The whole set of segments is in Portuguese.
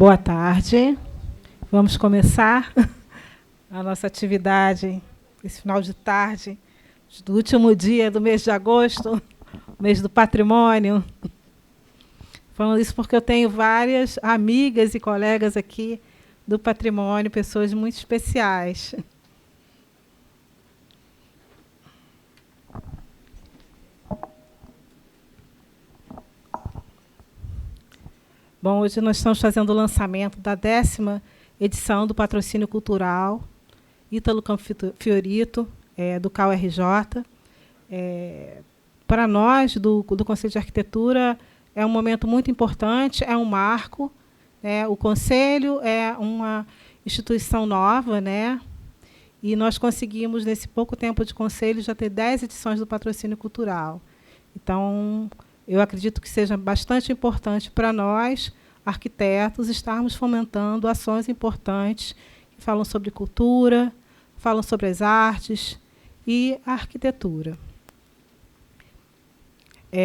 Boa tarde. Vamos começar a nossa atividade esse final de tarde, do último dia do mês de agosto, mês do patrimônio. Falando isso porque eu tenho várias amigas e colegas aqui do patrimônio, pessoas muito especiais. Bom, hoje nós estamos fazendo o lançamento da 10ª edição do Patrocínio Cultural Ítalo Campo Fiorito, do CAU-RJ. Para nós, do Conselho de Arquitetura, é um momento muito importante, é um marco. O Conselho é uma instituição nova, e nós conseguimos, nesse pouco tempo de Conselho, já ter 10 edições do Patrocínio Cultural. Então, eu acredito que seja bastante importante para nós, arquitetos, estarmos fomentando ações importantes que falam sobre cultura, falam sobre as artes e a arquitetura.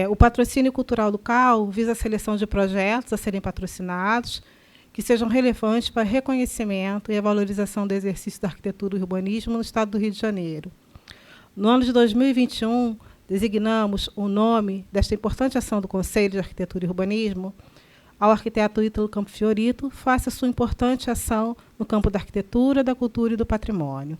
O Patrocínio Cultural do CAU visa a seleção de projetos a serem patrocinados que sejam relevantes para reconhecimento e a valorização do exercício da arquitetura e urbanismo no estado do Rio de Janeiro. No ano de 2021, designamos o nome desta importante ação do Conselho de Arquitetura e Urbanismo ao arquiteto Ítalo Campo Fiorito, face a sua importante ação no campo da arquitetura, da cultura e do patrimônio.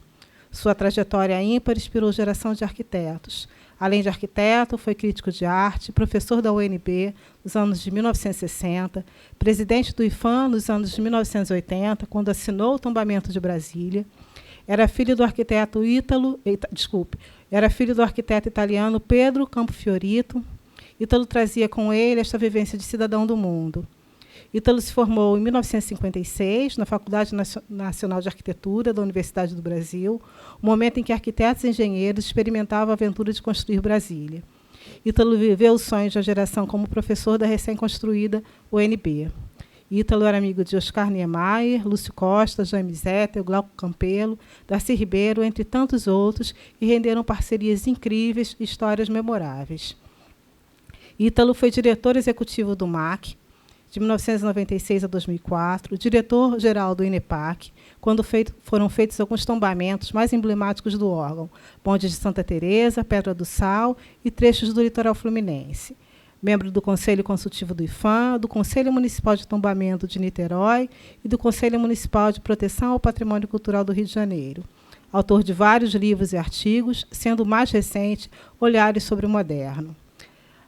Sua trajetória ímpar inspirou geração de arquitetos. Além de arquiteto, foi crítico de arte, professor da UNB nos anos de 1960, presidente do IFAM nos anos de 1980, quando assinou o tombamento de Brasília. Era filho do arquiteto italiano Pedro Campo Fiorito. Ítalo trazia com ele esta vivência de cidadão do mundo. Ítalo se formou em 1956 na Faculdade Nacional de Arquitetura da Universidade do Brasil, um momento em que arquitetos e engenheiros experimentavam a aventura de construir Brasília. Ítalo viveu os sonhos da geração como professor da recém-construída UNB. Ítalo era amigo de Oscar Niemeyer, Lúcio Costa, Jaime Zettel, Glauco Campelo, Darcy Ribeiro, entre tantos outros, e renderam parcerias incríveis e histórias memoráveis. Ítalo foi diretor executivo do MAC, de 1996 a 2004, diretor-geral do INEPAC, quando foram feitos alguns tombamentos mais emblemáticos do órgão, Ponte de Santa Teresa, Pedra do Sal e trechos do litoral fluminense. Membro do Conselho Consultivo do IFAM, do Conselho Municipal de Tombamento de Niterói e do Conselho Municipal de Proteção ao Patrimônio Cultural do Rio de Janeiro. Autor de vários livros e artigos, sendo o mais recente Olhares sobre o Moderno.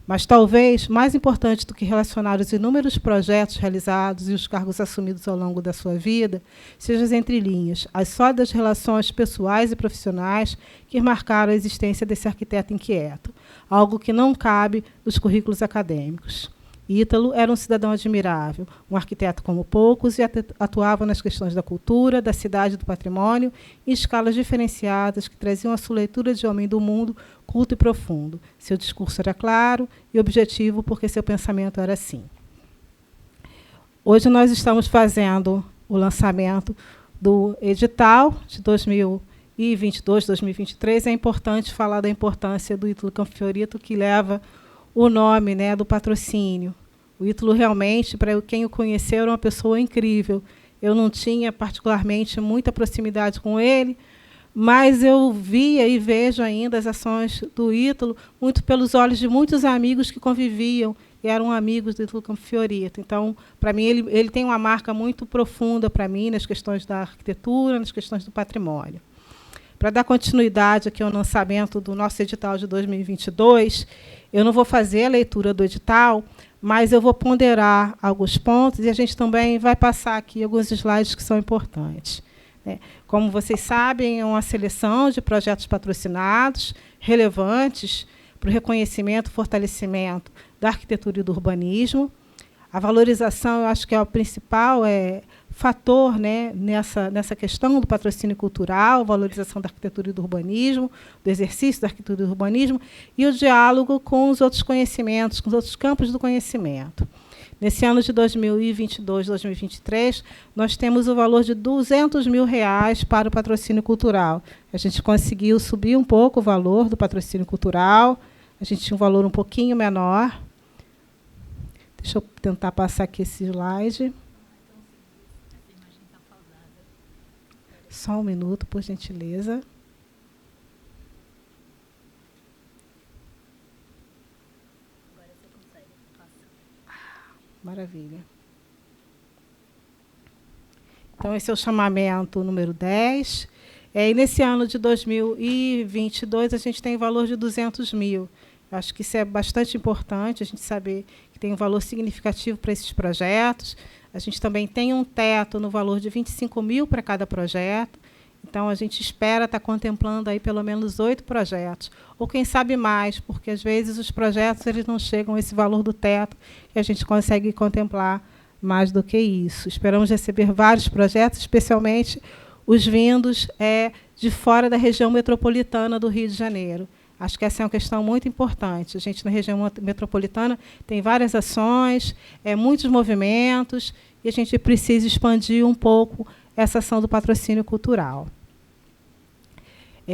Mas talvez mais importante do que relacionar os inúmeros projetos realizados e os cargos assumidos ao longo da sua vida, seja as entrelinhas, as sólidas relações pessoais e profissionais que marcaram a existência desse arquiteto inquieto, algo que não cabe nos currículos acadêmicos. Ítalo era um cidadão admirável, um arquiteto como poucos, e atuava nas questões da cultura, da cidade e do patrimônio, em escalas diferenciadas que traziam a sua leitura de homem do mundo culto e profundo. Seu discurso era claro e objetivo, porque seu pensamento era assim. Hoje nós estamos fazendo o lançamento do edital de 2022, 2023. É importante falar da importância do Ítalo Campo Fiorito, que leva o nome do patrocínio. O Ítalo realmente, para quem o conheceu, era uma pessoa incrível. Eu não tinha particularmente muita proximidade com ele, mas eu via e vejo ainda as ações do Ítalo muito pelos olhos de muitos amigos que conviviam e eram amigos do Ítalo Campo Fiorito. Então, para mim, ele tem uma marca muito profunda para mim nas questões da arquitetura, nas questões do patrimônio. Para dar continuidade aqui ao lançamento do nosso edital de 2022, eu não vou fazer a leitura do edital, mas eu vou ponderar alguns pontos e a gente também vai passar aqui alguns slides que são importantes. Como vocês sabem, é uma seleção de projetos patrocinados, relevantes para o reconhecimento e fortalecimento da arquitetura e do urbanismo. A valorização, eu acho que é o principal fator nessa questão do patrocínio cultural, valorização da arquitetura e do urbanismo, do exercício da arquitetura e do urbanismo, e o diálogo com os outros conhecimentos, com os outros campos do conhecimento. Nesse ano de 2022, 2023, nós temos o valor de R$200 mil para o patrocínio cultural. A gente conseguiu subir um pouco o valor do patrocínio cultural, a gente tinha um valor um pouquinho menor. Deixa eu tentar passar aqui esse slide. Só um minuto, por gentileza. Agora você consegue passar. Maravilha. Então, esse é o chamamento número 10. E nesse ano de 2022, a gente tem um valor de 200 mil. Acho que isso é bastante importante, a gente saber que tem um valor significativo para esses projetos. A gente também tem um teto no valor de 25 mil para cada projeto. Então, a gente espera estar contemplando aí pelo menos 8 projetos. Ou, quem sabe, mais, porque, às vezes, os projetos eles não chegam a esse valor do teto e a gente consegue contemplar mais do que isso. Esperamos receber vários projetos, especialmente os vindos de fora da região metropolitana do Rio de Janeiro. Acho que essa é uma questão muito importante. A gente, na região metropolitana, tem várias ações, muitos movimentos, e a gente precisa expandir um pouco essa ação do patrocínio cultural.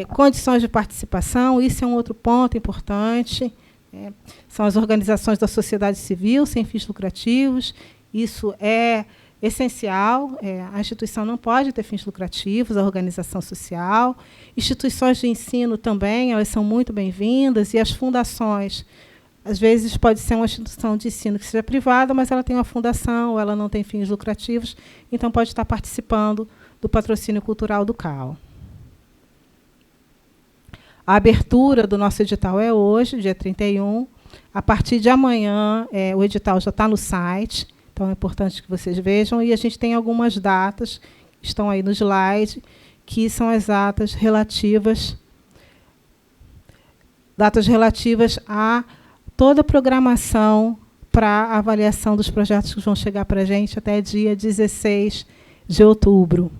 Condições de participação, isso é um outro ponto importante. São as organizações da sociedade civil, sem fins lucrativos. Isso é essencial. A instituição não pode ter fins lucrativos, a organização social. Instituições de ensino também, elas são muito bem-vindas, e as fundações, às vezes pode ser uma instituição de ensino que seja privada, mas ela tem uma fundação, ela não tem fins lucrativos, então pode estar participando do patrocínio cultural do CAL. A abertura do nosso edital é hoje, dia 31. A partir de amanhã, o edital já está no site. Então, é importante que vocês vejam. E a gente tem algumas datas, que estão aí no slide, que são as datas relativas a toda a programação para a avaliação dos projetos que vão chegar para a gente até dia 16 de outubro.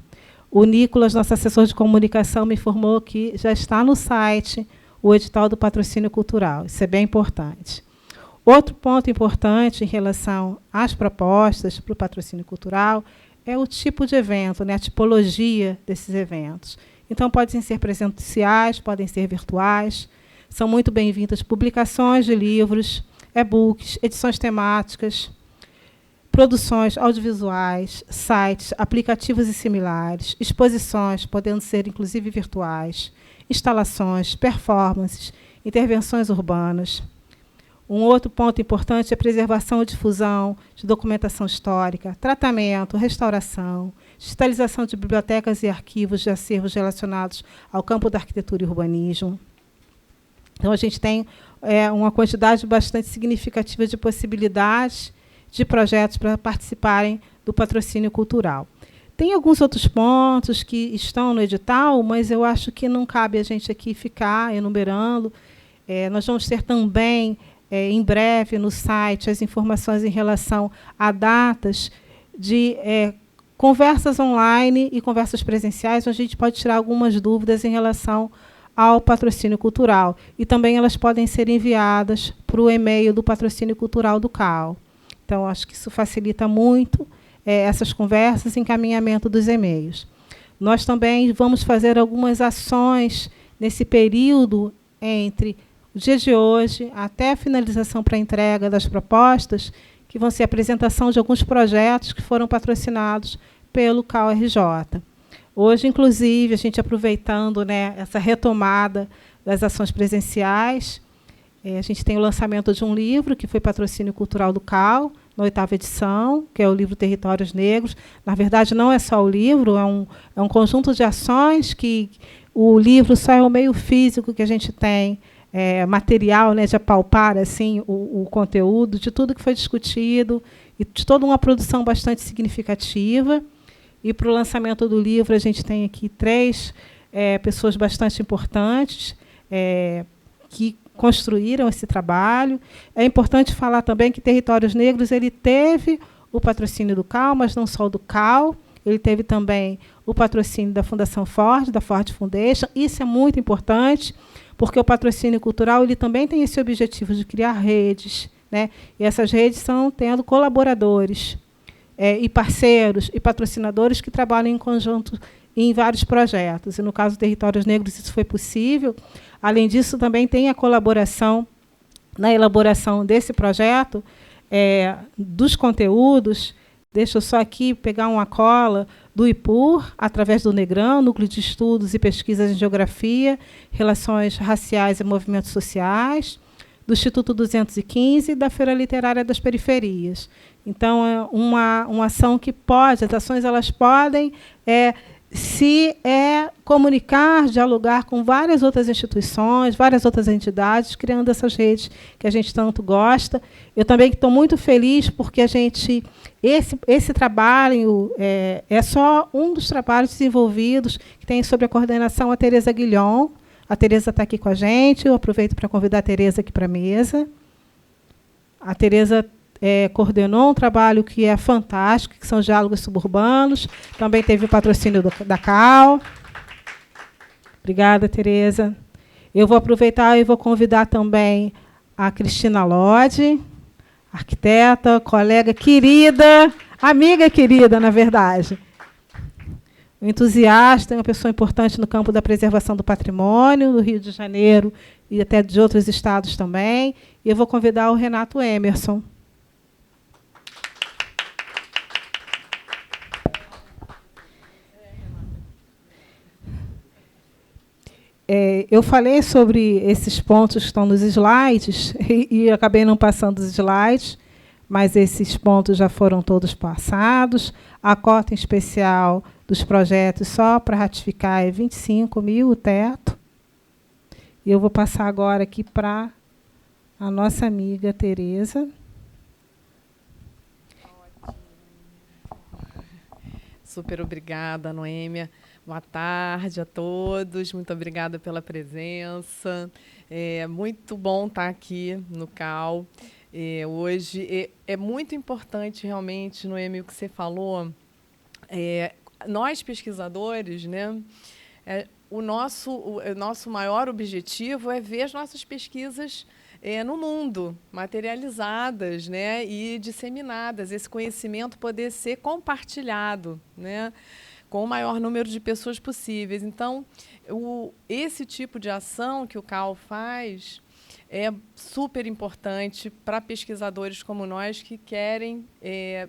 O Nicolas, nosso assessor de comunicação, me informou que já está no site o edital do patrocínio cultural. Isso é bem importante. Outro ponto importante em relação às propostas para o patrocínio cultural é o tipo de evento, a tipologia desses eventos. Então, podem ser presenciais, podem ser virtuais. São muito bem-vindas publicações de livros, e-books, edições temáticas, produções audiovisuais, sites, aplicativos e similares, exposições, podendo ser inclusive virtuais, instalações, performances, intervenções urbanas. Um outro ponto importante é a preservação e difusão de documentação histórica, tratamento, restauração, digitalização de bibliotecas e arquivos de acervos relacionados ao campo da arquitetura e urbanismo. Então, a gente tem uma quantidade bastante significativa de possibilidades de projetos para participarem do patrocínio cultural. Tem alguns outros pontos que estão no edital, mas eu acho que não cabe a gente aqui ficar enumerando. Nós vamos ter também, em breve, no site, as informações em relação a datas de conversas online e conversas presenciais, onde a gente pode tirar algumas dúvidas em relação ao patrocínio cultural. E também elas podem ser enviadas para o e-mail do patrocínio cultural do CAL. Então, acho que isso facilita muito essas conversas e encaminhamento dos e-mails. Nós também vamos fazer algumas ações nesse período entre o dia de hoje até a finalização para a entrega das propostas, que vão ser a apresentação de alguns projetos que foram patrocinados pelo CAL-RJ. Hoje, inclusive, a gente aproveitando essa retomada das ações presenciais, a gente tem o lançamento de um livro que foi patrocínio cultural do CAL, na 8ª edição, que é o livro Territórios Negros. Na verdade, não é só o livro, é um conjunto de ações que o livro só é o meio físico que a gente tem, material, de apalpar assim, o conteúdo de tudo que foi discutido, e de toda uma produção bastante significativa. E para o lançamento do livro, a gente tem aqui 3 pessoas bastante importantes que construíram esse trabalho. É importante falar também que Territórios Negros ele teve o patrocínio do CAL, mas não só do CAL, ele teve também o patrocínio da Fundação Ford, da Ford Foundation. Isso é muito importante, porque o patrocínio cultural ele também tem esse objetivo de criar redes, e essas redes são tendo colaboradores e parceiros e patrocinadores que trabalham em conjunto em vários projetos. E, no caso do Territórios Negros, isso foi possível. Além disso, também tem a colaboração na elaboração desse projeto, dos conteúdos. Deixa eu só aqui pegar uma cola do IPUR, através do NEGRAM, Núcleo de Estudos e Pesquisas em Geografia, Relações Raciais e Movimentos Sociais, do Instituto 215 e da Feira Literária das Periferias. Então, é uma ação que pode, as ações elas podem se comunicar, dialogar com várias outras instituições, várias outras entidades, criando essas redes que a gente tanto gosta. Eu também estou muito feliz porque esse trabalho é só um dos trabalhos desenvolvidos que tem sob a coordenação a Tereza Guilhom. A Tereza está aqui com a gente, eu aproveito para convidar a Tereza aqui para a mesa. A Tereza coordenou um trabalho que é fantástico, que são os diálogos suburbanos. Também teve o patrocínio da CAL. Obrigada, Tereza. Eu vou aproveitar e vou convidar também a Cristina Lodi, arquiteta, colega querida, amiga querida, na verdade. Um entusiasta, uma pessoa importante no campo da preservação do patrimônio, do Rio de Janeiro e até de outros estados também. E eu vou convidar o Renato Emerson. Eu falei sobre esses pontos que estão nos slides e acabei não passando os slides, mas esses pontos já foram todos passados. A cota em especial dos projetos, só para ratificar, é 25 mil o teto. E eu vou passar agora aqui para a nossa amiga Tereza. Super obrigada, Noêmia. Boa tarde a todos. Muito obrigada pela presença. É muito bom estar aqui no CAL. Hoje é muito importante, realmente, Noêmia, o que você falou. Nós, pesquisadores, né, o nosso maior objetivo é ver as nossas pesquisas no mundo, materializadas, né, e disseminadas, esse conhecimento poder ser compartilhado, né, com o maior número de pessoas possíveis. Então, esse tipo de ação que o CAL faz é super importante para pesquisadores como nós que querem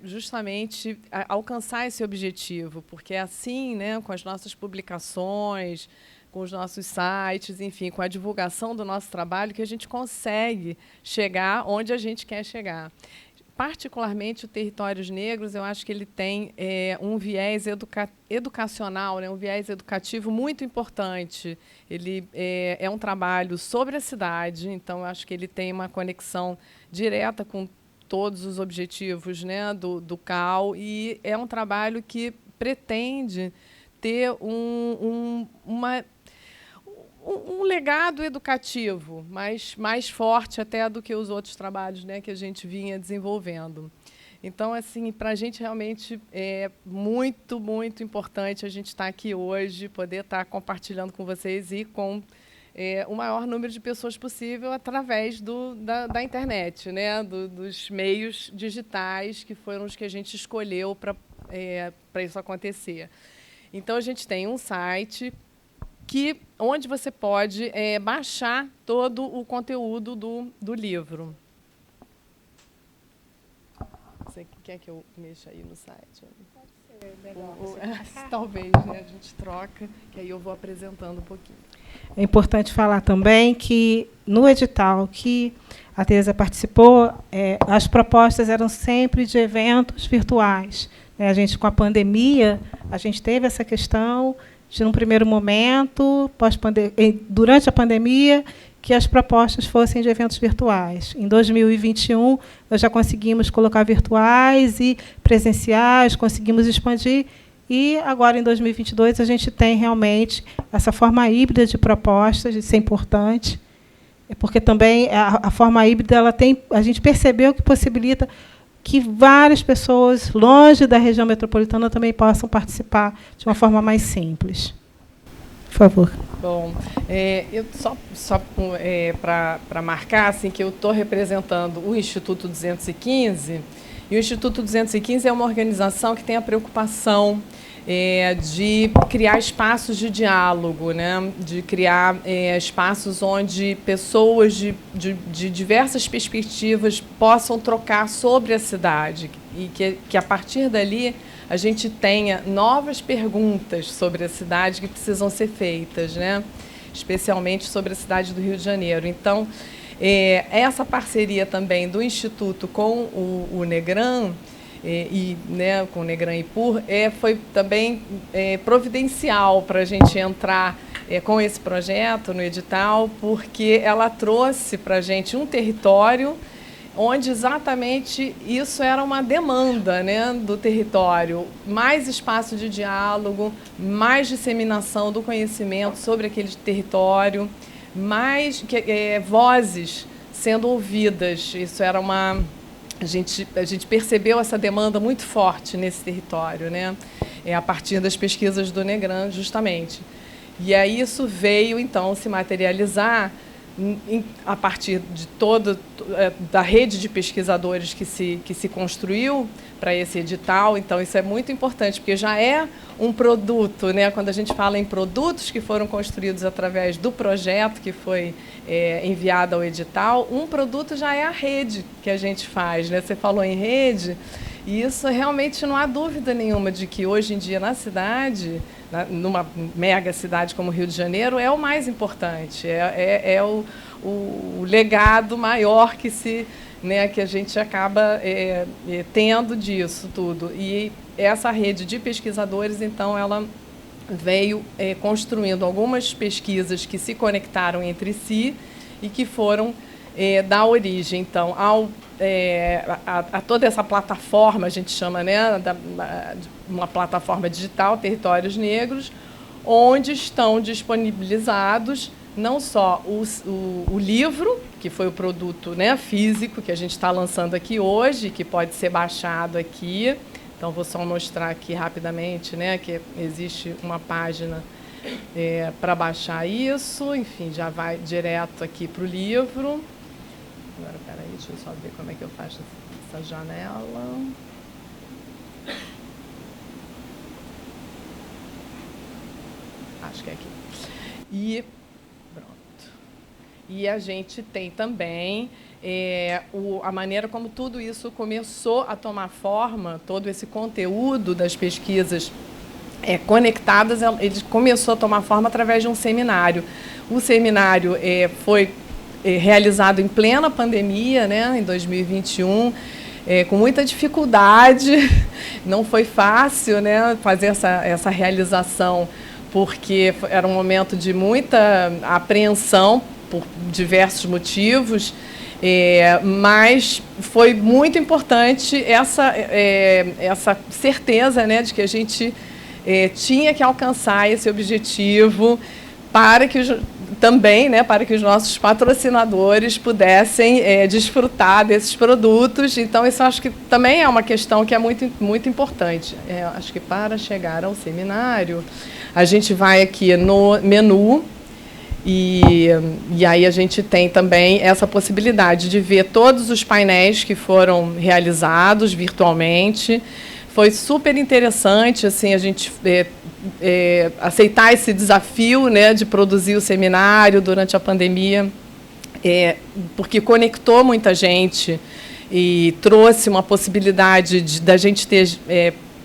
justamente alcançar esse objetivo, porque é assim, né, com as nossas publicações, com os nossos sites, enfim, com a divulgação do nosso trabalho, que a gente consegue chegar onde a gente quer chegar. Particularmente o Territórios Negros, eu acho que ele tem um viés educacional, né, um viés educativo muito importante. Ele é um trabalho sobre a cidade, então eu acho que ele tem uma conexão direta com todos os objetivos, né, do CAL, e é um trabalho que pretende ter um legado educativo, mais forte até do que os outros trabalhos, né, que a gente vinha desenvolvendo. Então, assim, para a gente realmente é muito, muito importante a gente estar aqui hoje, poder estar compartilhando com vocês e com o maior número de pessoas possível através da internet, né, dos meios digitais, que foram os que a gente escolheu para isso acontecer. Então, a gente tem um site onde você pode baixar todo o conteúdo do livro. Você quer que eu mexa aí no site? Pode ser legal. Talvez, né? A gente troca, que aí eu vou apresentando um pouquinho. É importante falar também que, no edital que a Tereza participou, as propostas eram sempre de eventos virtuais. A gente, com a pandemia, a gente teve essa questão de, num primeiro momento, durante a pandemia, que as propostas fossem de eventos virtuais. Em 2021, nós já conseguimos colocar virtuais e presenciais, conseguimos expandir, e agora, em 2022, a gente tem realmente essa forma híbrida de propostas, isso é importante, porque também a forma híbrida a gente percebeu que possibilita que várias pessoas longe da região metropolitana também possam participar de uma forma mais simples. Por favor. Bom, eu só para marcar assim, que eu estou representando o Instituto 215, e o Instituto 215 é uma organização que tem a preocupação de criar espaços de diálogo, né? De criar espaços onde pessoas de diversas perspectivas possam trocar sobre a cidade, e que a partir dali a gente tenha novas perguntas sobre a cidade que precisam ser feitas, né? Especialmente sobre a cidade do Rio de Janeiro. Então, essa parceria também do Instituto com o Negran, né, com o Negran Ipur, foi também providencial para a gente entrar com esse projeto no edital, porque ela trouxe para a gente um território onde exatamente isso era uma demanda, né, do território, mais espaço de diálogo, mais disseminação do conhecimento sobre aquele território, mais vozes sendo ouvidas. Isso era uma... A gente percebeu essa demanda muito forte nesse território, né, a partir das pesquisas do Negran, justamente. E aí isso veio, então, se materializar a partir de da rede de pesquisadores que se construiu para esse edital. Então, isso é muito importante, porque já é um produto, né? Quando a gente fala em produtos que foram construídos através do projeto que foi enviado ao edital, um produto já é a rede que a gente faz, né? Você falou em rede, e isso realmente não há dúvida nenhuma de que hoje em dia na cidade, numa mega cidade como o Rio de Janeiro, é o mais importante, o legado maior que que a gente acaba tendo disso tudo. E essa rede de pesquisadores, então, ela veio construindo algumas pesquisas que se conectaram entre si e que foram dar origem, então, a toda essa plataforma, a gente chama, né, uma plataforma digital, Territórios Negros, onde estão disponibilizados não só o livro, que foi o produto, né, físico, que a gente está lançando aqui hoje, que pode ser baixado aqui. Então, vou só mostrar aqui rapidamente, né, que existe uma página para baixar isso. Enfim, já vai direto aqui para o livro. Agora, peraí, deixa eu só ver como é que eu faço essa janela. Acho que é aqui. E pronto. E a gente tem também a maneira como tudo isso começou a tomar forma, todo esse conteúdo das pesquisas conectadas, ele começou a tomar forma através de um seminário. O seminário foi realizado em plena pandemia, né, em 2021, com muita dificuldade. Não foi fácil, né, fazer essa realização, porque era um momento de muita apreensão por diversos motivos, mas foi muito importante essa certeza, né, de que a gente tinha que alcançar esse objetivo para que também, né, para que os nossos patrocinadores pudessem desfrutar desses produtos. Então, isso acho que também é uma questão que é muito, muito importante. Acho que para chegar ao seminário, a gente vai aqui no menu e aí a gente tem também essa possibilidade de ver todos os painéis que foram realizados virtualmente. Foi super interessante, assim, a gente aceitar esse desafio, né, de produzir o seminário durante a pandemia, porque conectou muita gente e trouxe uma possibilidade da gente ter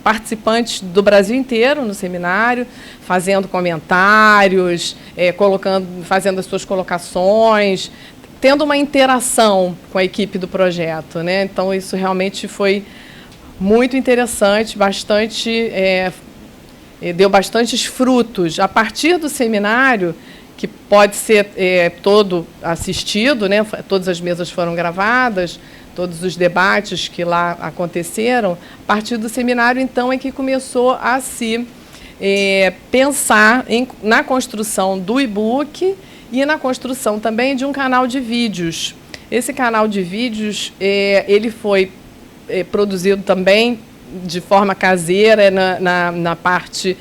participantes do Brasil inteiro no seminário, fazendo comentários, fazendo as suas colocações, tendo uma interação com a equipe do projeto, né? Então, isso realmente foi muito interessante, deu bastantes frutos. A partir do seminário, que pode ser todo assistido, né? Todas as mesas foram gravadas, todos os debates que lá aconteceram, a partir do seminário, então, é que começou a se pensar na construção do e-book e na construção também de um canal de vídeos. Esse canal de vídeos ele foi produzido também de forma caseira na parte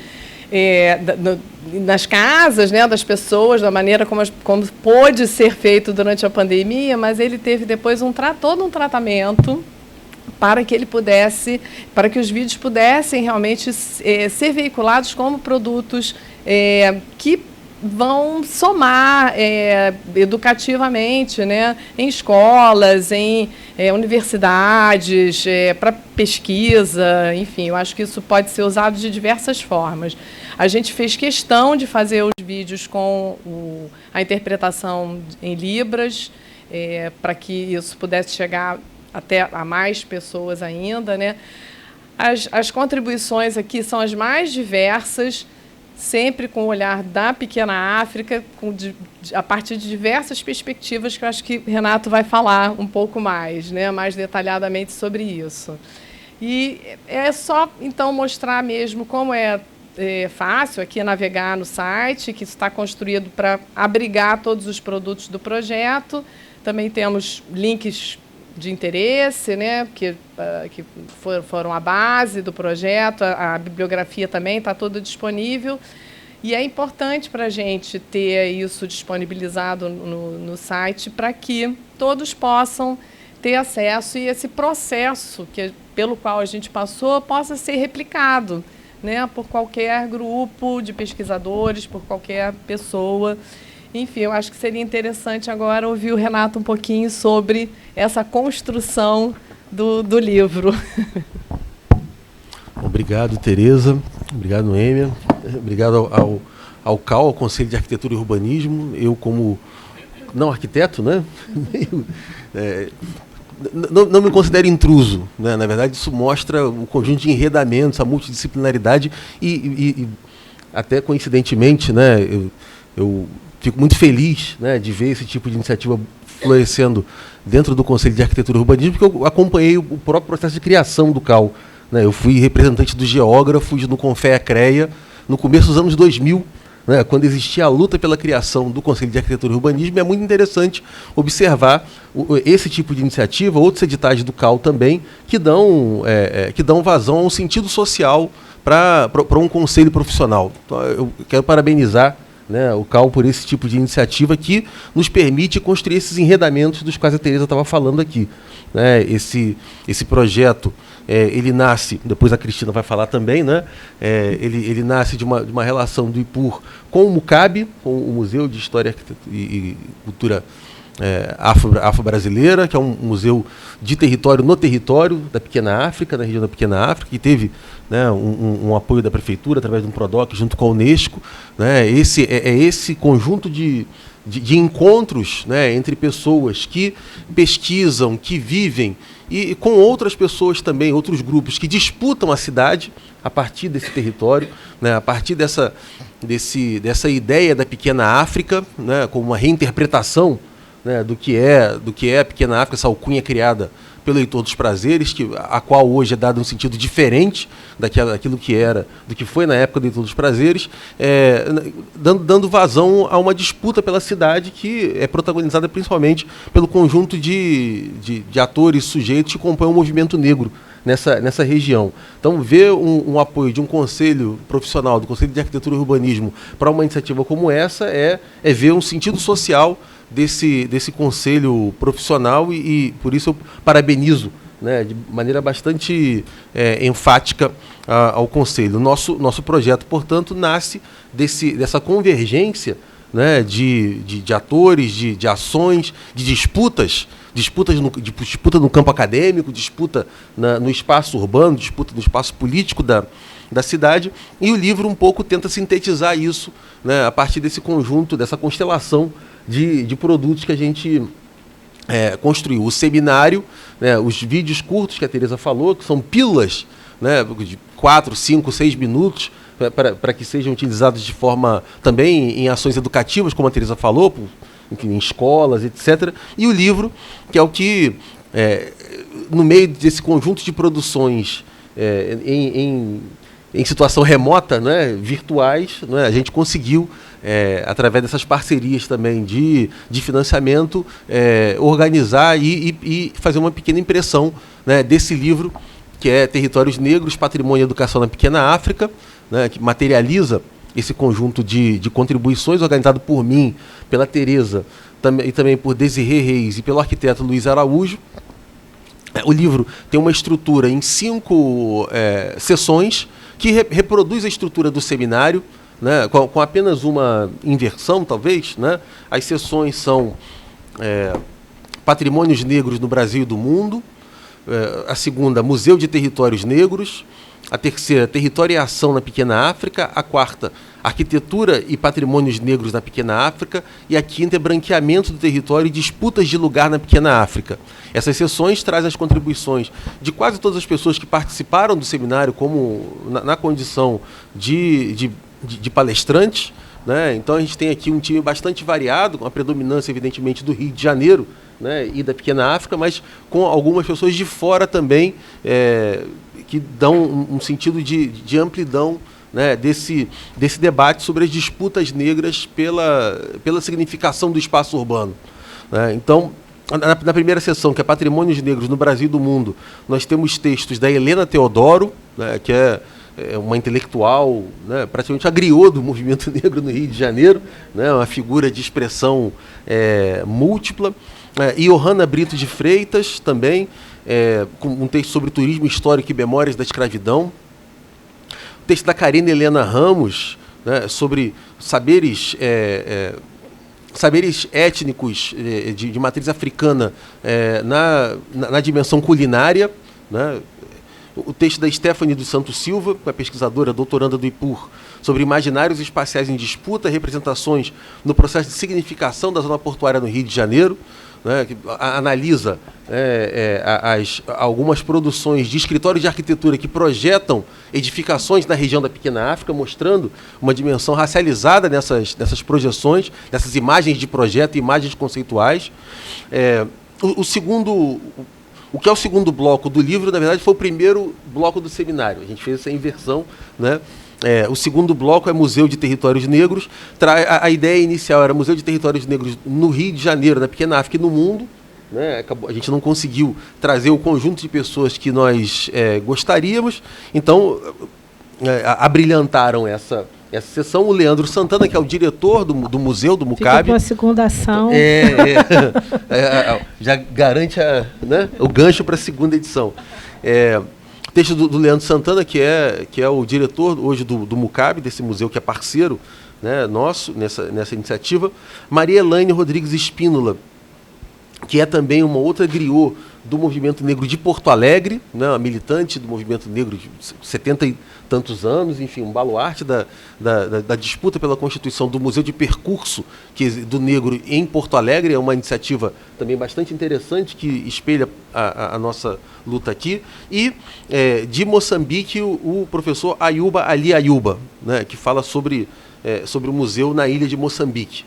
nas casas, né, das pessoas, da maneira como pôde ser feito durante a pandemia, mas ele teve depois todo um tratamento para que para que os vídeos pudessem realmente ser veiculados como produtos que vão somar educativamente, né, em escolas, em universidades, para pesquisa, enfim, eu acho que isso pode ser usado de diversas formas. A gente fez questão de fazer os vídeos com a interpretação em Libras, para que isso pudesse chegar até a mais pessoas ainda, né? As contribuições aqui são as mais diversas, sempre com o olhar da pequena África, a partir de diversas perspectivas que eu acho que Renato vai falar um pouco mais, né, mais detalhadamente sobre isso. E é só, então, mostrar mesmo como é fácil aqui navegar no site, que está construído para abrigar todos os produtos do projeto. Também temos links de interesse, né, que foram a base do projeto, a bibliografia também está toda disponível. E é importante para a gente ter isso disponibilizado no site para que todos possam ter acesso e esse processo pelo qual a gente passou possa ser replicado, né, por qualquer grupo de pesquisadores, por qualquer pessoa. Enfim, eu acho que seria interessante agora ouvir o Renato um pouquinho sobre essa construção do livro. Obrigado, Tereza. Obrigado, Noêmia. Obrigado ao CAU, ao Conselho de Arquitetura e Urbanismo. Eu, como não arquiteto, né? Não me considero intruso, né? Na verdade, isso mostra o conjunto de enredamentos, a multidisciplinaridade e até coincidentemente, né, eu fico muito feliz, né, de ver esse tipo de iniciativa florescendo dentro do Conselho de Arquitetura e Urbanismo, porque eu acompanhei o próprio processo de criação do CAU. Né? Eu fui representante dos geógrafos no Confea-CREA no começo dos anos 2000, né, quando existia a luta pela criação do Conselho de Arquitetura e Urbanismo. É muito interessante observar esse tipo de iniciativa, outros editais do CAU também, que dão vazão a um sentido social para um conselho profissional. Então, eu quero parabenizar, né, o CAU por esse tipo de iniciativa que nos permite construir esses enredamentos dos quais a Tereza estava falando aqui. Né? Esse projeto, ele nasce, depois a Cristina vai falar também, né? Ele nasce de uma relação do IPUR com o MUCAB, com o Museu de História e Cultura Afro-Brasileira, que é um museu de território no território da Pequena África, na região da Pequena África, que teve, né, um apoio da Prefeitura através de um PRODOC junto com a Unesco. Né? Esse conjunto de encontros, né, entre pessoas que pesquisam, que vivem, e com outras pessoas também, outros grupos que disputam a cidade a partir desse território, né, a partir dessa ideia da Pequena África, né, como uma reinterpretação, né, do que é a Pequena África, essa alcunha criada pelo Heitor dos Prazeres, a qual hoje é dado um sentido diferente daquilo que era, do que foi na época do Heitor dos Prazeres, dando vazão a uma disputa pela cidade que é protagonizada principalmente pelo conjunto de atores, sujeitos que compõem o movimento negro nessa região. Então, ver um apoio de um conselho profissional, do Conselho de Arquitetura e Urbanismo, para uma iniciativa como essa é ver um sentido social desse conselho profissional e por isso eu parabenizo, né, de maneira bastante enfática ao conselho. Nosso projeto, portanto, nasce dessa convergência, né, de atores, de ações, de disputa no campo acadêmico, disputa no espaço urbano, disputa no espaço político da cidade, e o livro um pouco tenta sintetizar isso, né, a partir desse conjunto, dessa constelação de produtos que a gente construiu. O seminário, né, os vídeos curtos que a Tereza falou, que são pílulas, né, de 4, 5, 6 minutos, para que sejam utilizados de forma também em ações educativas, como a Tereza falou, enfim, em escolas, etc. E o livro, que é o que, no meio desse conjunto de produções em situação remota, né, virtuais, né, a gente conseguiu, através dessas parcerias também de financiamento, organizar e fazer uma pequena impressão, né, desse livro, que é Territórios Negros, Patrimônio e Educação na Pequena África, né, que materializa esse conjunto de contribuições organizado por mim, pela Tereza, e também por Desirê Reis e pelo arquiteto Luiz Araújo. O livro tem uma estrutura em 5 sessões que reproduz a estrutura do seminário, né, com apenas uma inversão, talvez, né? As seções são Patrimônios Negros no Brasil e do Mundo, a segunda, Museu de Territórios Negros, a terceira, Território e Ação na Pequena África, a quarta, Arquitetura e Patrimônios Negros na Pequena África, e a quinta é Branqueamento do Território e Disputas de Lugar na Pequena África. Essas sessões trazem as contribuições de quase todas as pessoas que participaram do seminário como na condição de palestrantes, né? Então a gente tem aqui um time bastante variado, com a predominância, evidentemente, do Rio de Janeiro, né, e da Pequena África, mas com algumas pessoas de fora também, que dão um sentido de amplidão, né, desse debate sobre as disputas negras pela significação do espaço urbano, né? Então, na primeira sessão, que é Patrimônios Negros no Brasil e do Mundo, nós temos textos da Helena Teodoro, né, que é uma intelectual, né, praticamente a griot do movimento negro no Rio de Janeiro, né, uma figura de expressão múltipla. E Johanna Brito de Freitas, também, com um texto sobre turismo histórico e memórias da escravidão. O texto da Karina Helena Ramos, né, sobre saberes étnicos de matriz africana na dimensão culinária, né? O texto da Stephanie dos Santos Silva, uma pesquisadora doutoranda do IPUR, sobre imaginários espaciais em disputa, representações no processo de significação da zona portuária no Rio de Janeiro, né, que analisa algumas produções de escritórios de arquitetura que projetam edificações na região da Pequena África, mostrando uma dimensão racializada nessas projeções, nessas imagens de projeto e imagens conceituais. O que é o segundo bloco do livro, na verdade, foi o primeiro bloco do seminário. A gente fez essa inversão, né? O segundo bloco é Museu de Territórios Negros. A ideia inicial era Museu de Territórios Negros no Rio de Janeiro, na Pequena África e no mundo, né? A gente não conseguiu trazer o conjunto de pessoas que nós gostaríamos, então abrilhantaram essa sessão o Leandro Santana, que é o diretor do museu, do MUCAB. Fica para a segunda ação. Já garante o gancho para a segunda edição. Texto do Leandro Santana, que é o diretor hoje do MUCAB, desse museu que é parceiro, né, nosso nessa iniciativa. Maria Elaine Rodrigues Espínola, que é também uma outra griot do movimento negro de Porto Alegre, né, uma militante do movimento negro de 70 e tantos anos, enfim, um baluarte da disputa pela constituição do Museu de Percurso do Negro em Porto Alegre. É uma iniciativa também bastante interessante que espelha a nossa luta aqui. E de Moçambique, o professor Ayuba Ali Ayuba, né, que fala sobre o museu na ilha de Moçambique.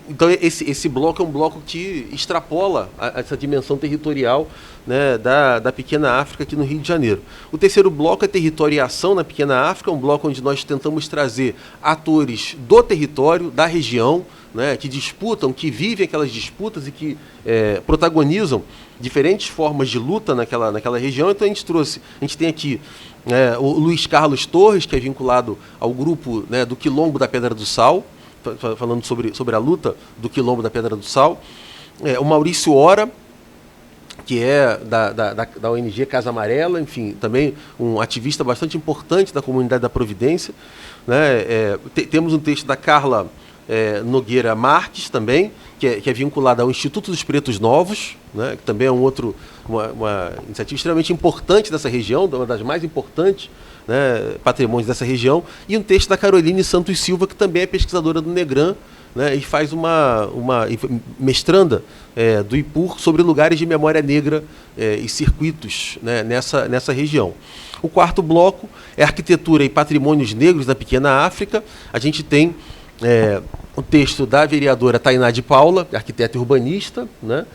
Então, esse bloco é um bloco que extrapola essa dimensão territorial, né, da Pequena África aqui no Rio de Janeiro. O terceiro bloco é Território e Ação na Pequena África, um bloco onde nós tentamos trazer atores do território, da região, né, que disputam, que vivem aquelas disputas e que protagonizam diferentes formas de luta naquela região. Então, a gente tem aqui o Luiz Carlos Torres, que é vinculado ao grupo, né, do Quilombo da Pedra do Sal, falando sobre a luta do Quilombo da Pedra do Sal. O Maurício Ora, que é da ONG Casa Amarela, enfim, também um ativista bastante importante da comunidade da Providência, né? Temos um texto da Carla Nogueira Marques também, que é vinculada ao Instituto dos Pretos Novos, né? Que também é uma iniciativa extremamente importante dessa região, uma das mais importantes, né, patrimônios dessa região, e um texto da Caroline Santos Silva, que também é pesquisadora do Negran, né, e faz uma mestranda do IPUR sobre lugares de memória negra e circuitos, né, nessa região. O quarto bloco é Arquitetura e Patrimônios Negros na Pequena África. A gente tem o texto da vereadora Tainá de Paula, arquiteta e urbanista, né,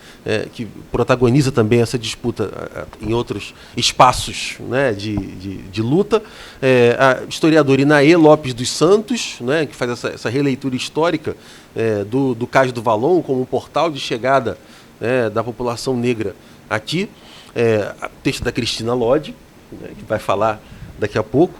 que protagoniza também essa disputa em outros espaços, né, de luta. A historiadora Inaê Lopes dos Santos, né, que faz essa releitura histórica do Cais do Valon como um portal de chegada, né, da população negra aqui. O texto da Cristina Lodi, né, que vai falar daqui a pouco,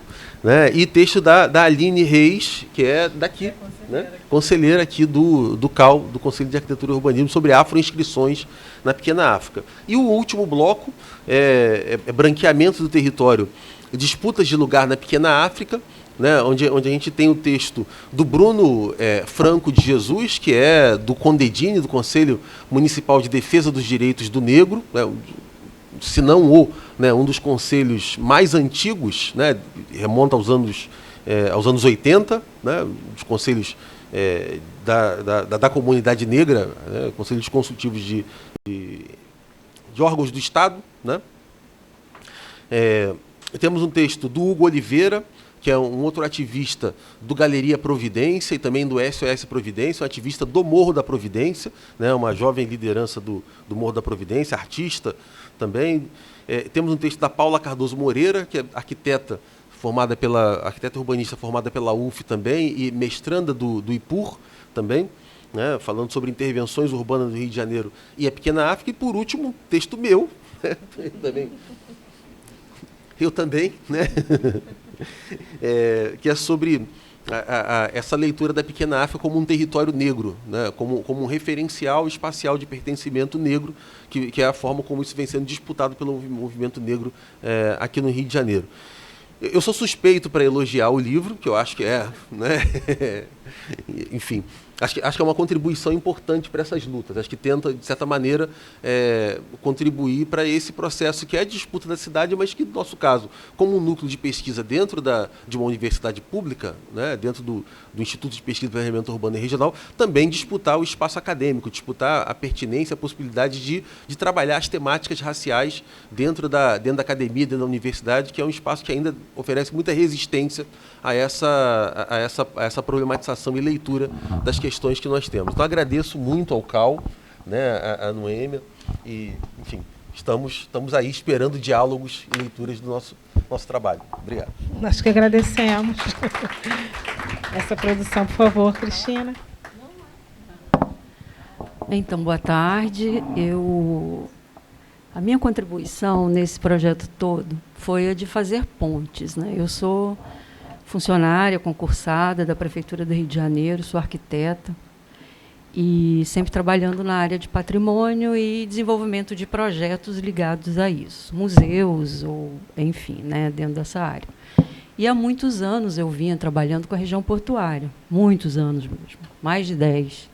né, e texto da Aline Reis, que é daqui, né, conselheira aqui do CAU, do Conselho de Arquitetura e Urbanismo, sobre afroinscrições na Pequena África. E o último bloco é Branqueamento do Território, disputas de lugar na Pequena África, né, onde a gente tem o texto do Bruno Franco de Jesus, que é do CONDEDINE, do Conselho Municipal de Defesa dos Direitos do Negro, né, se não um dos conselhos mais antigos, né, remonta aos anos 80, né, os conselhos da comunidade negra, né, conselhos consultivos de órgãos do Estado, né. Temos um texto do Hugo Oliveira, que é um outro ativista do Galeria Providência e também do SOS Providência, um ativista do Morro da Providência, né, uma jovem liderança do Morro da Providência, artista também. Temos um texto da Paula Cardoso Moreira, que é arquiteta urbanista formada pela UF também e mestranda do IPUR também, né, falando sobre intervenções urbanas do Rio de Janeiro e a Pequena África. E, por último, um texto meu, né, eu também, né, que é sobre essa leitura da Pequena África como um território negro, né, como um referencial espacial de pertencimento negro, que é a forma como isso vem sendo disputado pelo movimento negro aqui no Rio de Janeiro. Eu sou suspeito para elogiar o livro, que eu acho que né, enfim, acho que é uma contribuição importante para essas lutas. Acho que tenta, de certa maneira, contribuir para esse processo que é a disputa da cidade, mas que, no nosso caso, como um núcleo de pesquisa dentro de uma universidade pública, né, dentro do Instituto de Pesquisa e Planejamento Urbano e Regional, também disputar o espaço acadêmico, disputar a pertinência, a possibilidade de trabalhar as temáticas raciais dentro da academia, dentro da universidade, que é um espaço que ainda oferece muita resistência a essa problematização e leitura das questões que nós temos. Então, agradeço muito ao CAL, né, a Noêmia, e, enfim, estamos aí esperando diálogos e leituras do nosso trabalho. Obrigado. Nós que agradecemos. Essa produção, por favor, Cristina. Então, boa tarde. A minha contribuição nesse projeto todo foi a de fazer pontes, né? Eu sou funcionária concursada da Prefeitura do Rio de Janeiro, sou arquiteta e sempre trabalhando na área de patrimônio e desenvolvimento de projetos ligados a isso, museus ou, enfim, né, dentro dessa área. E há muitos anos eu vinha trabalhando com a região portuária, muitos anos mesmo, mais de 10,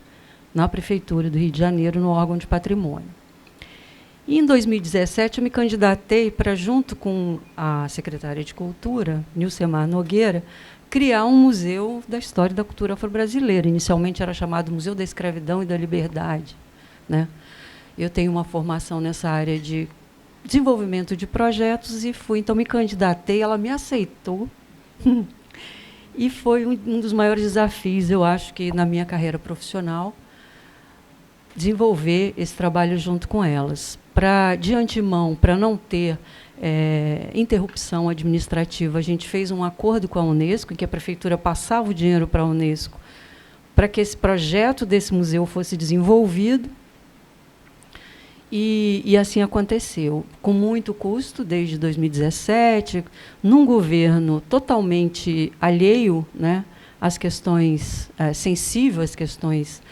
na Prefeitura do Rio de Janeiro, no órgão de patrimônio. E em 2017 eu me candidatei para, junto com a secretária de Cultura, Nilcemar Nogueira, criar um museu da história da cultura afro-brasileira. Inicialmente era chamado Museu da Escravidão e da Liberdade, né? Eu tenho uma formação nessa área de desenvolvimento de projetos e então me candidatei, ela me aceitou. E foi um dos maiores desafios, eu acho, que na minha carreira profissional, desenvolver esse trabalho junto com elas. De antemão, para não ter interrupção administrativa, a gente fez um acordo com a Unesco, em que a Prefeitura passava o dinheiro para a Unesco, para que esse projeto desse museu fosse desenvolvido. E assim aconteceu, com muito custo, desde 2017, num governo totalmente alheio, né, às questões sensíveis, às questões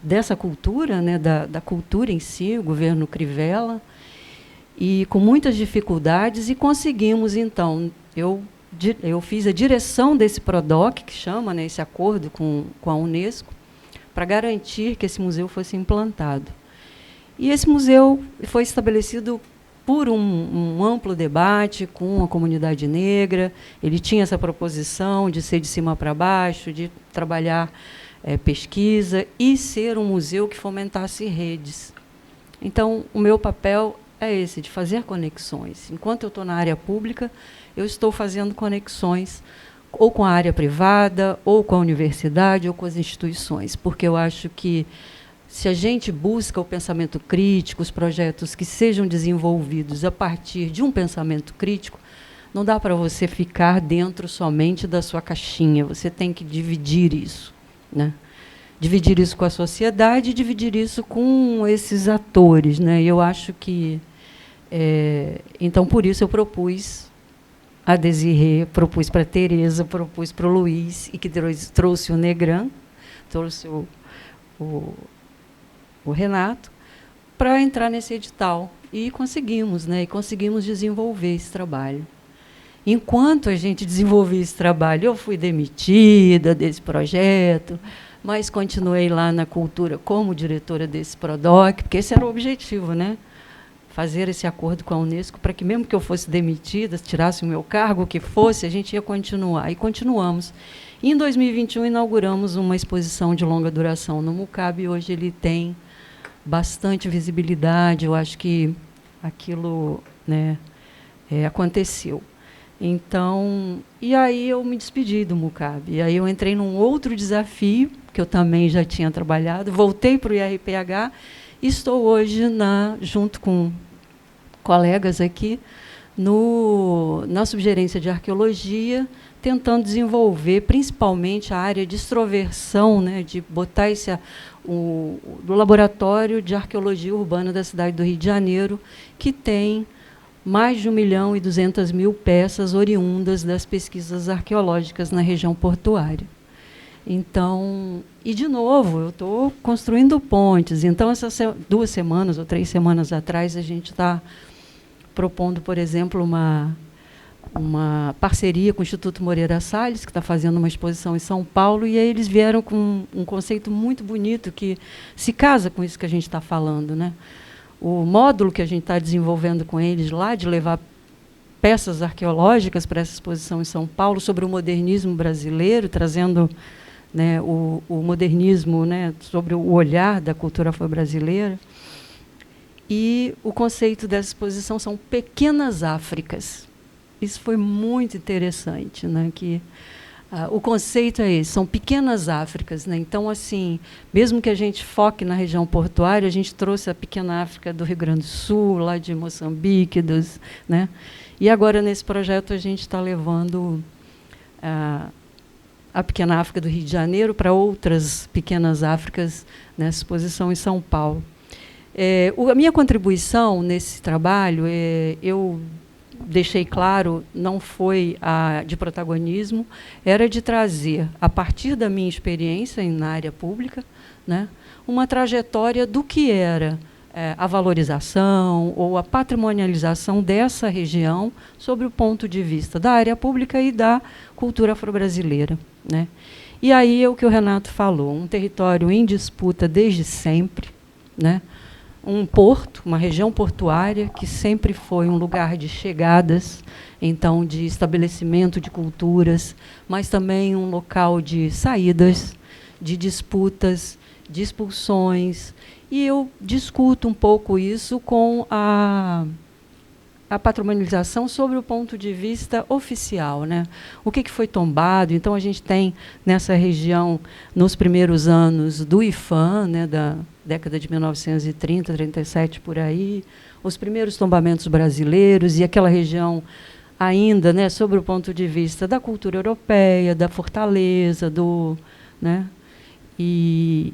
dessa cultura, né, da cultura em si, o governo Crivella, e com muitas dificuldades, e conseguimos, então, eu fiz a direção desse PRODOC, que chama, né, esse acordo com a Unesco, para garantir que esse museu fosse implantado. E esse museu foi estabelecido por um amplo debate com a comunidade negra. Ele tinha essa proposição de ser de cima para baixo, de trabalhar pesquisa e ser um museu que fomentasse redes. Então, o meu papel é esse, de fazer conexões. Enquanto eu estou na área pública, eu estou fazendo conexões ou com a área privada, ou com a universidade, ou com as instituições, porque eu acho que, se a gente busca o pensamento crítico, os projetos que sejam desenvolvidos a partir de um pensamento crítico, não dá para você ficar dentro somente da sua caixinha, você tem que dividir isso, né? Dividir isso com a sociedade e dividir isso com esses atores, né? E eu acho que... então, por isso, eu propus a Desirê, propus para a Tereza, propus para o Luiz, e que trouxe o Negran, trouxe o Renato, para entrar nesse edital. E conseguimos, né? E conseguimos desenvolver esse trabalho. enquanto a gente desenvolvia esse trabalho, eu fui demitida desse projeto, mas continuei lá na cultura como diretora desse PRODOC, porque esse era o objetivo, né? Fazer esse acordo com a Unesco para que, mesmo que eu fosse demitida, tirasse o meu cargo, o que fosse, a gente ia continuar. E continuamos. E, em 2021, inauguramos uma exposição de longa duração no MUCAB, e hoje ele tem bastante visibilidade. Eu acho que aquilo, né, aconteceu. Então, e aí eu me despedi do MUCAB. E aí eu entrei num outro desafio, que eu também já tinha trabalhado, voltei para o IRPH e estou hoje, junto com colegas aqui, na subgerência de arqueologia, tentando desenvolver principalmente a área de extroversão, né, de botar do Laboratório de Arqueologia Urbana da cidade do Rio de Janeiro, que tem mais de 1.200.000 peças oriundas das pesquisas arqueológicas na região portuária. Então, e, de novo, eu estou construindo pontes. Então, essas 2 semanas ou 3 semanas atrás, a gente está propondo, por exemplo, uma parceria com o Instituto Moreira Salles, que está fazendo uma exposição em São Paulo, e aí eles vieram com um conceito muito bonito que se casa com isso que a gente está falando, né? O módulo que a gente está desenvolvendo com eles lá, de levar peças arqueológicas para essa exposição em São Paulo, sobre o modernismo brasileiro, trazendo, né, o modernismo, né, sobre o olhar da cultura afro-brasileira. E o conceito dessa exposição são pequenas Áfricas. Isso foi muito interessante, né, que o conceito é esse, são pequenas Áfricas, né? Então, assim, mesmo que a gente foque na região portuária, a gente trouxe a pequena África do Rio Grande do Sul, lá de Moçambique, né? E agora, nesse projeto, a gente está levando a pequena África do Rio de Janeiro para outras pequenas Áfricas nessa exposição em São Paulo. A minha contribuição nesse trabalho, eu deixei claro, não foi a de protagonismo, era de trazer, a partir da minha experiência na área pública, né, uma trajetória do que era a valorização ou a patrimonialização dessa região sobre o ponto de vista da área pública e da cultura afro-brasileira, né. E aí é o que o Renato falou, um território em disputa desde sempre, né, um porto, uma região portuária, que sempre foi um lugar de chegadas, então, de estabelecimento de culturas, mas também um local de saídas, de disputas, de expulsões. E eu discuto um pouco isso com a patrimonialização sobre o ponto de vista oficial, né? O que foi tombado? Então, a gente tem, nessa região, nos primeiros anos do IFAM, né, da década de 1930, 37, por aí, os primeiros tombamentos brasileiros, e aquela região ainda, né, sobre o ponto de vista da cultura europeia, da fortaleza, né? E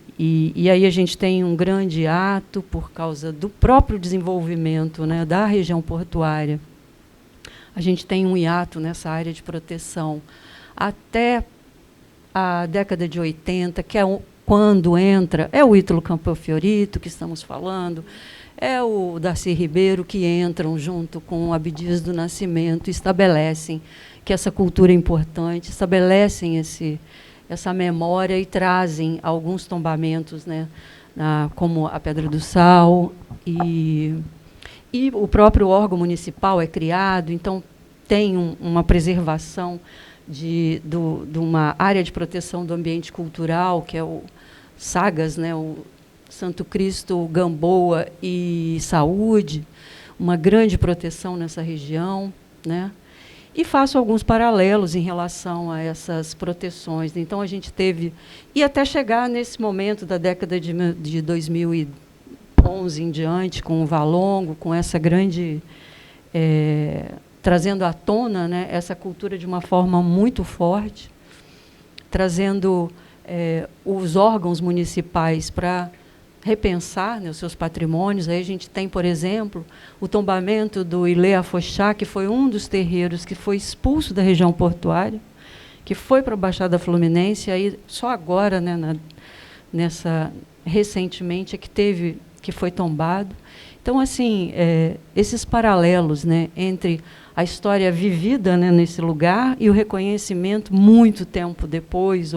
aí a gente tem um grande ato por causa do próprio desenvolvimento, né, da região portuária. A gente tem um hiato nessa área de proteção até a década de 80, que é quando entra, é o Ítalo Campoffiorito que estamos falando, é o Darcy Ribeiro, que entram junto com o Abdias do Nascimento, estabelecem que essa cultura é importante, estabelecem essa memória e trazem alguns tombamentos, né, como a Pedra do Sal, e o próprio órgão municipal é criado, então tem uma preservação de uma área de proteção do ambiente cultural, que é o SAGAS, né, o Santo Cristo, Gamboa e Saúde, uma grande proteção nessa região, né? E faço alguns paralelos em relação a essas proteções. Então, a gente teve... E até chegar nesse momento da década de 2011 em diante, com o Valongo, com essa grande... trazendo à tona, né, essa cultura de uma forma muito forte, trazendo os órgãos municipais para repensar, né, os seus patrimônios. Aí a gente tem, por exemplo, o tombamento do Ilê Afoxá, que foi um dos terreiros que foi expulso da região portuária, que foi para a Baixada Fluminense, aí só agora, né, recentemente, é que teve que foi tombado. Então, assim, esses paralelos, né, entre a história vivida, né, nesse lugar e o reconhecimento muito tempo depois,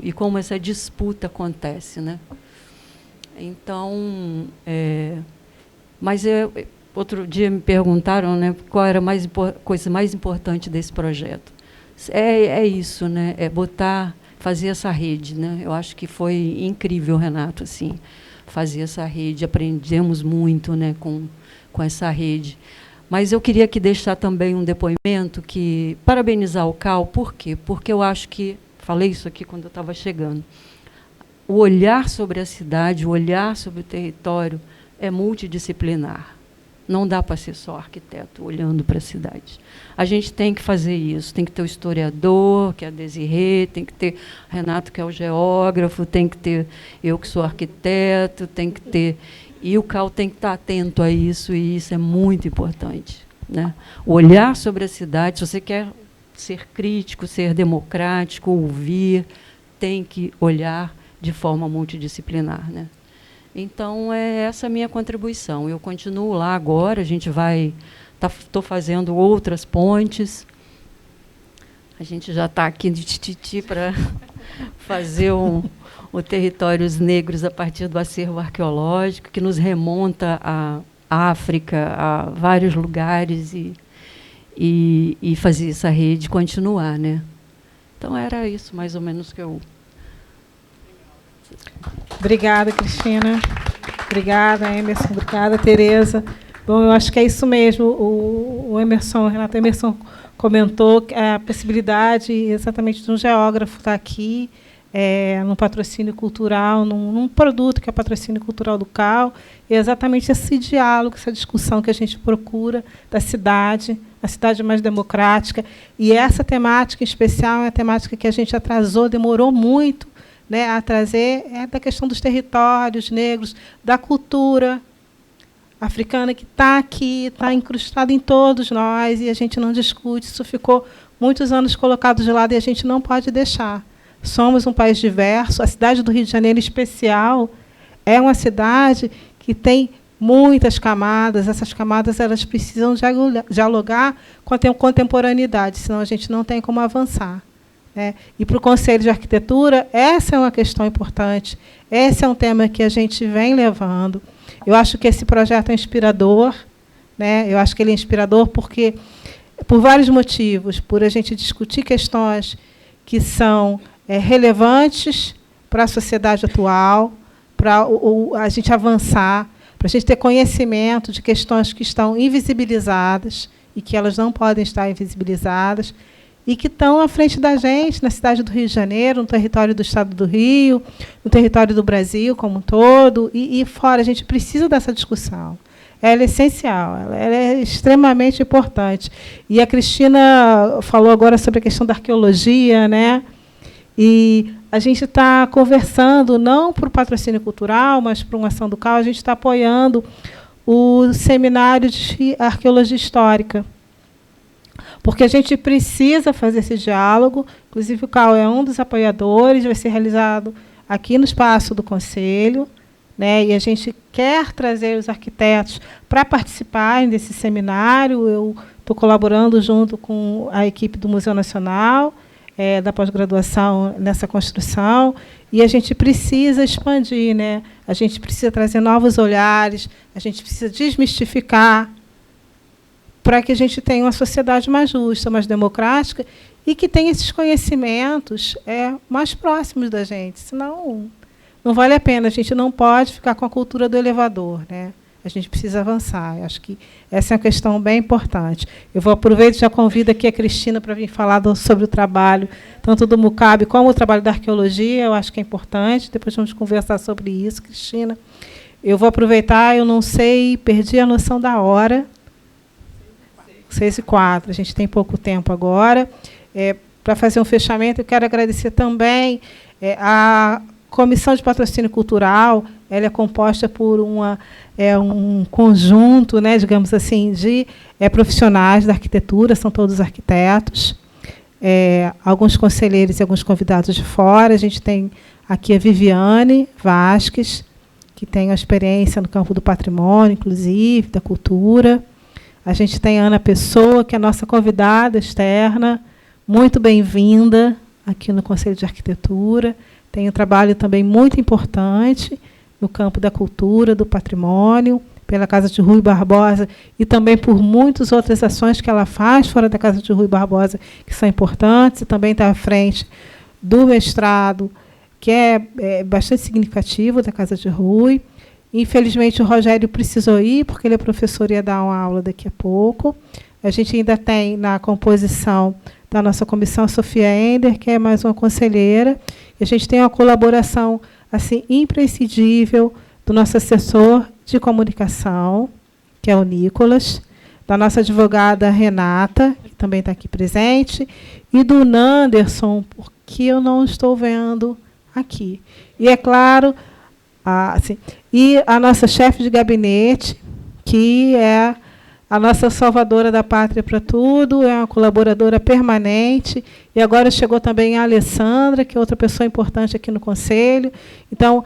e como essa disputa acontece, né? Então, mas outro dia me perguntaram, né, qual era a coisa mais importante desse projeto. É isso, né? É fazer essa rede, né? Eu acho que foi incrível, Renato, assim, fazer essa rede. Aprendemos muito, né, com essa rede. Mas eu queria aqui deixar também um depoimento parabenizar o CAL. Por quê? Porque eu acho que, falei isso aqui quando eu estava chegando, o olhar sobre a cidade, o olhar sobre o território é multidisciplinar. Não dá para ser só arquiteto olhando para a cidade. A gente tem que fazer isso. Tem que ter o historiador, que é a Desirê, tem que ter o Renato, que é o geógrafo, tem que ter eu, que sou arquiteto, tem que ter... E o CAL tem que estar atento a isso, e isso é muito importante, né? O olhar sobre a cidade, se você quer ser crítico, ser democrático, ouvir, tem que olhar de forma multidisciplinar, né? Então, essa a minha contribuição. Eu continuo lá agora, a gente estou fazendo outras pontes. A gente já está aqui de tititi para fazer o Territórios Negros a partir do acervo arqueológico, que nos remonta à África, a vários lugares, e fazer essa rede continuar, né? Então, era isso, mais ou menos, que eu... Obrigada, Cristina. Obrigada, Emerson. Obrigada, Tereza. Bom, eu acho que é isso mesmo. O Renato Emerson comentou a possibilidade exatamente de um geógrafo estar aqui, num patrocínio cultural, num produto que é patrocínio cultural do CAL, e exatamente esse diálogo, essa discussão que a gente procura da cidade, a cidade mais democrática. E essa temática em especial é a temática que a gente atrasou, demorou muito, né, a trazer, da questão dos territórios negros, da cultura africana que está aqui, está incrustada em todos nós, e a gente não discute. Isso ficou muitos anos colocado de lado e a gente não pode deixar. Somos um país diverso. A cidade do Rio de Janeiro, em especial, é uma cidade que tem muitas camadas. Essas camadas elas precisam dialogar com a contemporaneidade, senão a gente não tem como avançar. E para o Conselho de Arquitetura, essa é uma questão importante. Esse é um tema que a gente vem levando. Eu acho que esse projeto é inspirador, né? Eu acho que ele é inspirador porque, por vários motivos, por a gente discutir questões que são relevantes para a sociedade atual, para a gente avançar, para a gente ter conhecimento de questões que estão invisibilizadas e que elas não podem estar invisibilizadas, e que estão à frente da gente, na cidade do Rio de Janeiro, no território do Estado do Rio, no território do Brasil como um todo, e fora. A gente precisa dessa discussão. Ela é essencial, ela é extremamente importante. E a Cristina falou agora sobre a questão da arqueologia, né? E a gente está conversando, não por patrocínio cultural, mas por uma ação do CAL, a gente está apoiando o seminário de arqueologia histórica, porque a gente precisa fazer esse diálogo. Inclusive, o CAL é um dos apoiadores, vai ser realizado aqui no espaço do Conselho, né? E a gente quer trazer os arquitetos para participarem desse seminário. Eu estou colaborando junto com a equipe do Museu Nacional, da pós-graduação nessa construção, e a gente precisa expandir, né? A gente precisa trazer novos olhares, a gente precisa desmistificar, para que a gente tenha uma sociedade mais justa, mais democrática, e que tenha esses conhecimentos mais próximos da gente. Senão, não vale a pena. A gente não pode ficar com a cultura do elevador, né? A gente precisa avançar. Eu acho que essa é uma questão bem importante. Eu vou aproveitar e já convido aqui a Cristina para vir falar sobre o trabalho, tanto do MUCAB como o trabalho da arqueologia. Eu acho que é importante. Depois vamos conversar sobre isso, Cristina. Eu vou aproveitar, eu não sei, perdi a noção da hora. 6h04, a gente tem pouco tempo agora. Para fazer um fechamento, eu quero agradecer também a Comissão de Patrocínio Cultural. Ela é composta por um conjunto, né, digamos assim, de profissionais da arquitetura, são todos arquitetos, alguns conselheiros e alguns convidados de fora. A gente tem aqui a Viviane Vasques, que tenham experiência no campo do patrimônio, inclusive, da cultura. A gente tem a Ana Pessoa, que é a nossa convidada externa, muito bem-vinda aqui no Conselho de Arquitetura. Tem um trabalho também muito importante no campo da cultura, do patrimônio, pela Casa de Rui Barbosa e também por muitas outras ações que ela faz fora da Casa de Rui Barbosa, que são importantes, e também está à frente do mestrado, que é bastante significativo, da Casa de Rui. Infelizmente, o Rogério precisou ir, porque ele é professor e ia dar uma aula daqui a pouco. A gente ainda tem na composição da nossa comissão a Sofia Ender, que é mais uma conselheira. E a gente tem uma colaboração assim imprescindível do nosso assessor de comunicação, que é o Nicolas, da nossa advogada Renata, que também está aqui presente, e do Nanderson, porque eu não estou vendo aqui. E, é claro, e a nossa chefe de gabinete, que é a nossa salvadora da pátria para tudo, é uma colaboradora permanente, e agora chegou também a Alessandra, que é outra pessoa importante aqui no Conselho. Então,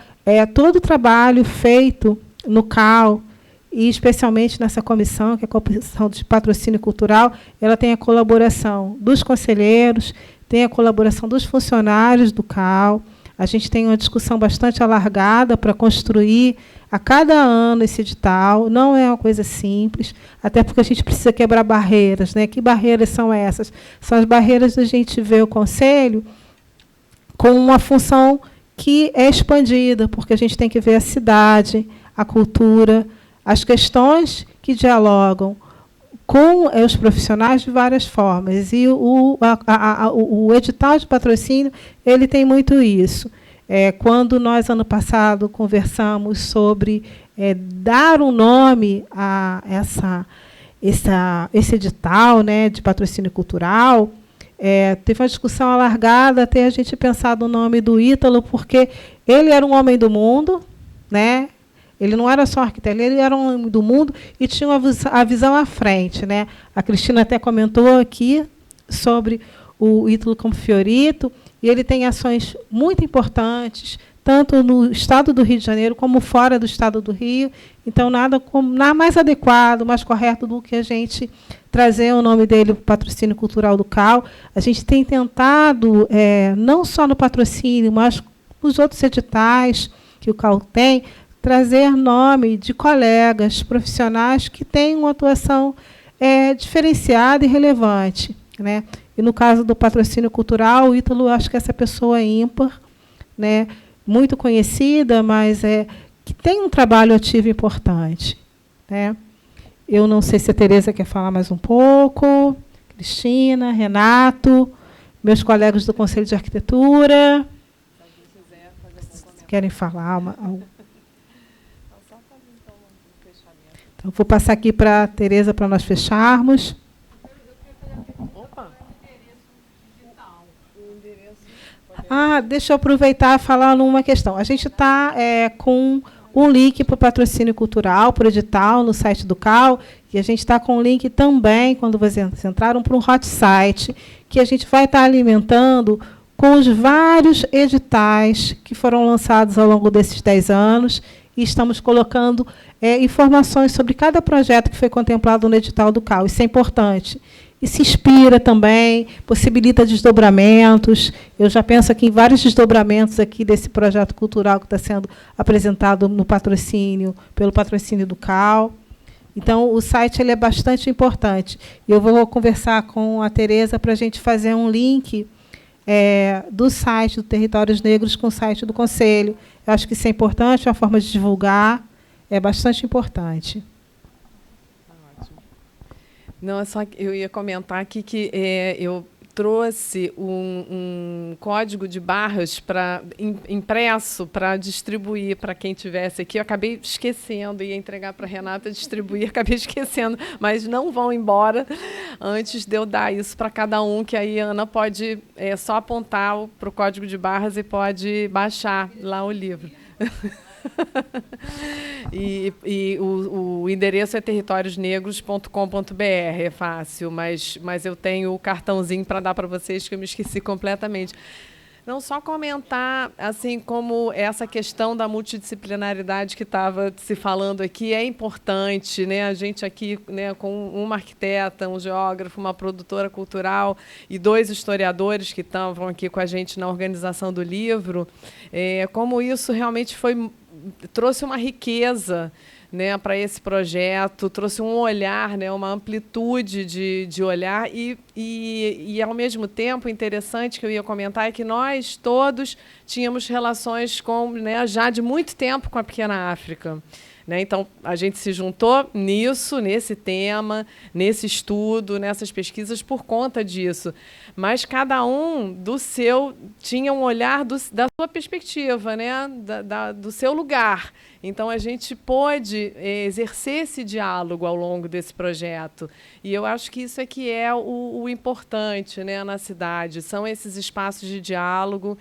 todo o trabalho feito no CAL, e especialmente nessa comissão, que é a Comissão de Patrocínio Cultural, ela tem a colaboração dos conselheiros, tem a colaboração dos funcionários do CAL. A gente tem uma discussão bastante alargada para construir a cada ano esse edital. Não é uma coisa simples, até porque a gente precisa quebrar barreiras, né? Que barreiras são essas? São as barreiras da gente ver o Conselho com uma função que é expandida, porque a gente tem que ver a cidade, a cultura, as questões que dialogam com os profissionais de várias formas. E o edital de patrocínio ele tem muito isso. Quando nós, ano passado, conversamos sobre dar um nome a esse edital, né, de patrocínio cultural, teve uma discussão alargada até a gente pensar no nome do Ítalo, porque ele era um homem do mundo, né? Ele não era só arquiteto, ele era um homem do mundo e tinha a visão à frente, né? A Cristina até comentou aqui sobre o Ítalo Campfiorito, e ele tem ações muito importantes, tanto no estado do Rio de Janeiro como fora do estado do Rio. Então, nada mais adequado, mais correto do que a gente trazer o nome dele para o patrocínio cultural do CAL. A gente tem tentado, não só no patrocínio, mas nos outros editais que o CAL tem, trazer nome de colegas profissionais que têm uma atuação diferenciada e relevante, né? E, no caso do patrocínio cultural, o Ítalo, acho que essa pessoa é ímpar, né? Muito conhecida, mas que tem um trabalho ativo importante, né? Eu não sei se a Tereza quer falar mais um pouco, Cristina, Renato, meus colegas do Conselho de Arquitetura. Querem falar algo? Então, vou passar aqui para a Tereza para nós fecharmos. Deixa eu aproveitar e falar numa questão. A gente está com um link para o patrocínio cultural, para o edital, no site do CAL, e a gente está com um link também, quando vocês entraram, para um hot site, que a gente vai estar alimentando com os vários editais que foram lançados ao longo desses 10 anos, e estamos colocando informações sobre cada projeto que foi contemplado no edital do CAL. Isso é importante. E se inspira também, possibilita desdobramentos. Eu já penso aqui em vários desdobramentos aqui desse projeto cultural que está sendo apresentado no patrocínio, pelo patrocínio do CAL. Então, o site ele é bastante importante. Eu vou conversar com a Tereza para a gente fazer um link do site do Territórios Negros com o site do Conselho. Eu acho que isso é importante, é uma forma de divulgar, é bastante importante. Não, é só que eu ia comentar aqui que eu trouxe um código de barras impresso para distribuir para quem tivesse aqui. Eu acabei esquecendo, ia entregar para a Renata distribuir, acabei esquecendo, mas não vão embora antes de eu dar isso para cada um, que aí a Ana pode só apontar para o código de barras e pode baixar lá o livro. O endereço é territoriosnegros.com.br, é fácil, mas eu tenho o cartãozinho para dar para vocês, que eu me esqueci completamente. Não, só comentar, assim, como essa questão da multidisciplinaridade que estava se falando aqui é importante, né? A gente aqui, né, com uma arquiteta, um geógrafo, uma produtora cultural e 2 historiadores que estavam aqui com a gente na organização do livro, como isso realmente trouxe uma riqueza, né, para esse projeto, trouxe um olhar, né, uma amplitude de olhar e, ao mesmo tempo, interessante que eu ia comentar é que nós todos tínhamos relações né, já de muito tempo com a Pequena África. Né? Então, a gente se juntou nesse tema, nesse estudo, nessas pesquisas, por conta disso. Mas cada um tinha um olhar da sua perspectiva, né? Do seu lugar. Então, a gente pôde exercer esse diálogo ao longo desse projeto. E eu acho que isso é que é o importante, né, na cidade. São esses espaços de diálogo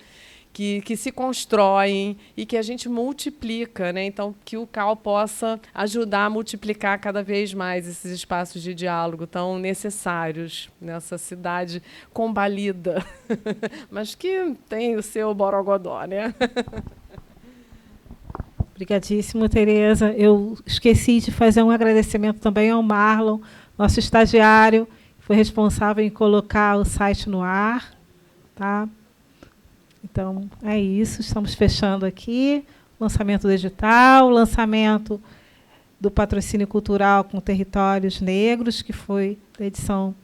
que se constroem e que a gente multiplica, né? Então, que o CAL possa ajudar a multiplicar cada vez mais esses espaços de diálogo tão necessários nessa cidade combalida, mas que tem o seu borogodó, né? Obrigadíssimo, Tereza. Eu esqueci de fazer um agradecimento também ao Marlon, nosso estagiário, que foi responsável em colocar o site no ar, tá? Então, é isso. Estamos fechando aqui. Lançamento do edital, lançamento do patrocínio cultural com territórios negros, que foi da edição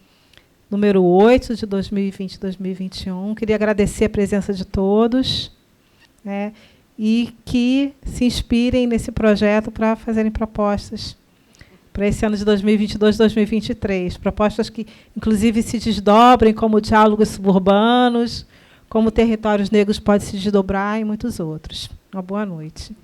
número 8 de 2020-2021. Queria agradecer a presença de todos, né, e que se inspirem nesse projeto para fazerem propostas para esse ano de 2022-2023. Propostas que, inclusive, se desdobrem como diálogos suburbanos, como territórios negros pode se desdobrar e muitos outros. Uma boa noite.